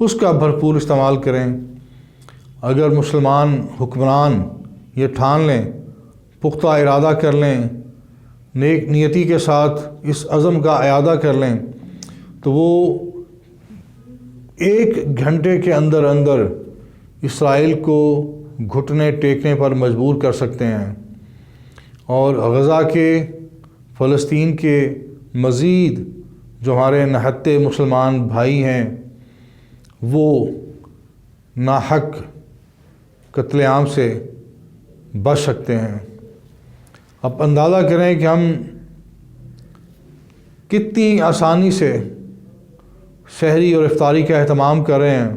اس کا بھرپور استعمال کریں۔ اگر مسلمان حکمران یہ ٹھان لیں، پختہ ارادہ کر لیں، نیک نیتی کے ساتھ اس عزم کا اعادہ کر لیں، تو وہ 1 گھنٹے کے اندر اندر اسرائیل کو گھٹنے ٹیکنے پر مجبور کر سکتے ہیں، اور غزہ کے، فلسطین کے مزید جو ہمارے نہتے مسلمان بھائی ہیں وہ ناحق قتل عام سے بچ سکتے ہیں۔ اب اندازہ کریں کہ ہم کتنی آسانی سے سحری اور افطاری کا اہتمام کر رہے ہیں،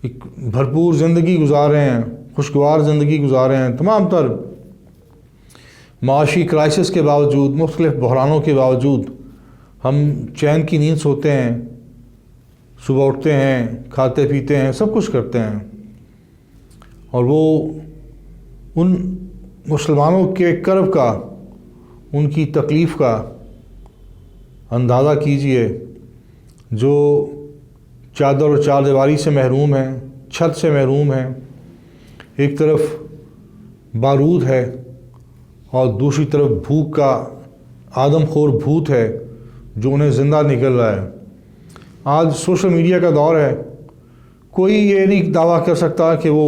ایک بھرپور زندگی گزار رہے ہیں، خوشگوار زندگی گزار رہے ہیں، تمام تر معاشی کرائسس کے باوجود، مختلف بحرانوں کے باوجود ہم چین کی نیند سوتے ہیں، صبح اٹھتے ہیں، کھاتے پیتے ہیں، سب کچھ کرتے ہیں، اور وہ ان مسلمانوں کے کرب کا، ان کی تکلیف کا اندازہ کیجئے جو چادر اور چار دیواری سے محروم ہیں، چھت سے محروم ہیں، ایک طرف بارود ہے اور دوسری طرف بھوک کا آدم خور بھوت ہے جو انہیں زندہ نکل رہا ہے۔ آج سوشل میڈیا کا دور ہے، کوئی یہ نہیں دعویٰ کر سکتا کہ وہ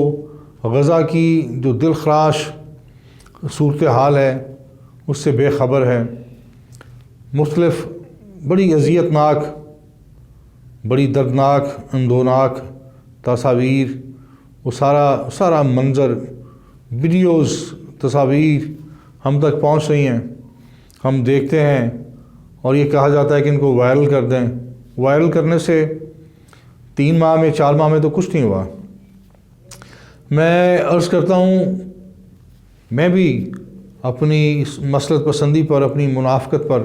غزہ کی جو دل خراش صورتحال ہے اس سے بے خبر ہے۔ مختلف بڑی اذیتناک، بڑی دردناک، اندوناک تصاویر، وہ سارا منظر، ویڈیوز، تصاویر ہم تک پہنچ رہی ہیں، ہم دیکھتے ہیں، اور یہ کہا جاتا ہے کہ ان کو وائرل کر دیں۔ وائرل کرنے سے 3 ماہ میں 4 ماہ میں تو کچھ نہیں ہوا۔ میں عرض کرتا ہوں، میں بھی اپنی اس مسلط پسندی پر، اپنی منافقت پر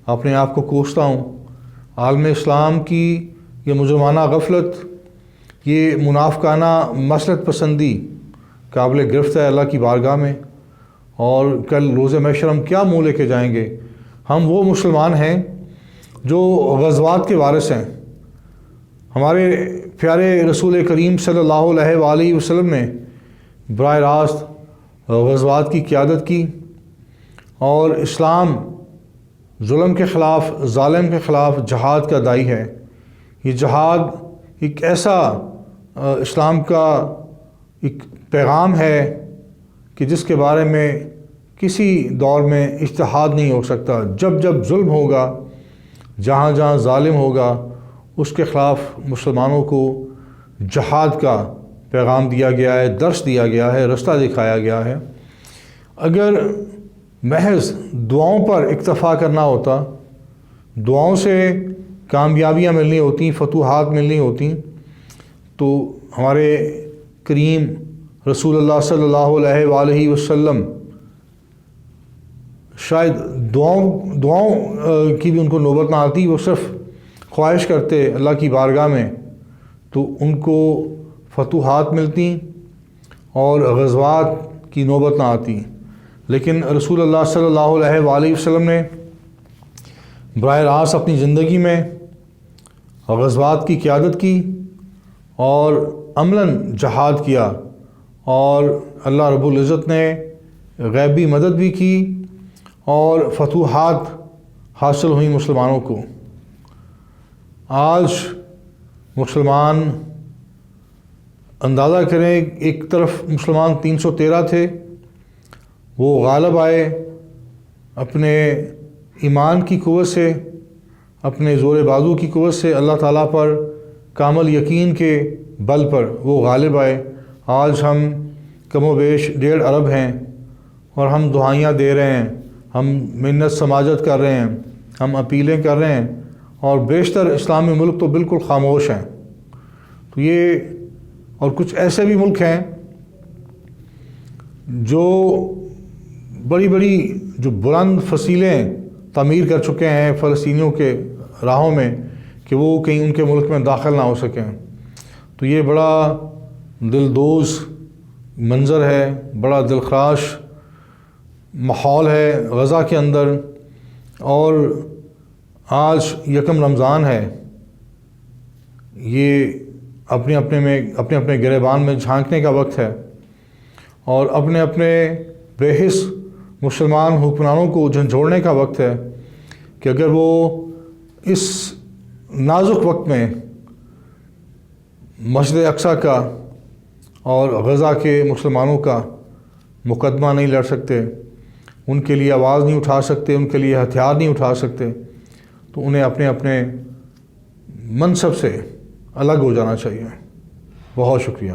اپنے آپ کو کوستا ہوں۔ عالم اسلام کی یہ مجرمانہ غفلت، یہ منافقانہ مسلط پسندی قابل گرفت ہے اللہ کی بارگاہ میں، اور کل روز محشر ہم کیا منہ لے کے جائیں گے؟ ہم وہ مسلمان ہیں جو غزوات کے وارث ہیں۔ ہمارے پیارے رسول کریم صلی اللہ علیہ وآلہ وسلم نے براہ راست غزوات کی قیادت کی، اور اسلام ظلم کے خلاف، ظالم کے خلاف جہاد کا دائی ہے۔ یہ جہاد ایک ایسا اسلام کا ایک پیغام ہے کہ جس کے بارے میں کسی دور میں اجتہاد نہیں ہو سکتا۔ جب جب ظلم ہوگا، جہاں جہاں ظالم ہوگا، اس کے خلاف مسلمانوں کو جہاد کا پیغام دیا گیا ہے، درس دیا گیا ہے، رستہ دکھایا گیا ہے۔ اگر محض دعاؤں پر اکتفا کرنا ہوتا، دعاؤں سے کامیابیاں ملنی ہوتی، فتوحات ملنی ہوتی، تو ہمارے کریم رسول اللہ صلی اللہ علیہ وآلہ وسلم شاید دعاؤں کی بھی ان کو نوبت نہ آتی، وہ صرف خواہش کرتے اللہ کی بارگاہ میں، تو ان کو فتوحات ملتی اور غزوات کی نوبت نہ آتی۔ لیکن رسول اللہ صلی اللہ علیہ وآلہ وسلم نے براہ راست اپنی زندگی میں غزوات کی قیادت کی اور عملاً جہاد کیا، اور اللہ رب العزت نے غیبی مدد بھی کی اور فتوحات حاصل ہوئیں مسلمانوں کو۔ آج مسلمان اندازہ کریں، ایک طرف مسلمان 313 تھے، وہ غالب آئے اپنے ایمان کی قوت سے، اپنے زور بازو کی قوت سے، اللہ تعالیٰ پر کامل یقین کے بل پر وہ غالب آئے۔ آج ہم کم و بیش 1.5 ارب ہیں، اور ہم دعائیاں دے رہے ہیں، ہم منت سماجت کر رہے ہیں، ہم اپیلیں کر رہے ہیں، اور بیشتر اسلامی ملک تو بالکل خاموش ہیں۔ تو یہ، اور کچھ ایسے بھی ملک ہیں جو بڑی بڑی جو بلند فصیلیں تعمیر کر چکے ہیں فلسطینیوں کے راہوں میں کہ وہ کہیں ان کے ملک میں داخل نہ ہو سکیں۔ تو یہ بڑا دلدوز منظر ہے، بڑا دلخراش ماحول ہے غزہ کے اندر۔ اور آج 1 رمضان ہے، یہ اپنے اپنے گریبان میں جھانکنے کا وقت ہے اور اپنے اپنے بےحس مسلمان حکمرانوں کو جھنجھوڑنے کا وقت ہے کہ اگر وہ اس نازک وقت میں مسجد اقصیٰ کا اور غزہ کے مسلمانوں کا مقدمہ نہیں لڑ سکتے، ان کے لیے آواز نہیں اٹھا سکتے، ان کے لیے ہتھیار نہیں اٹھا سکتے، تو انہیں اپنے اپنے منصب سے الگ ہو جانا چاہیے۔ بہت شکریہ۔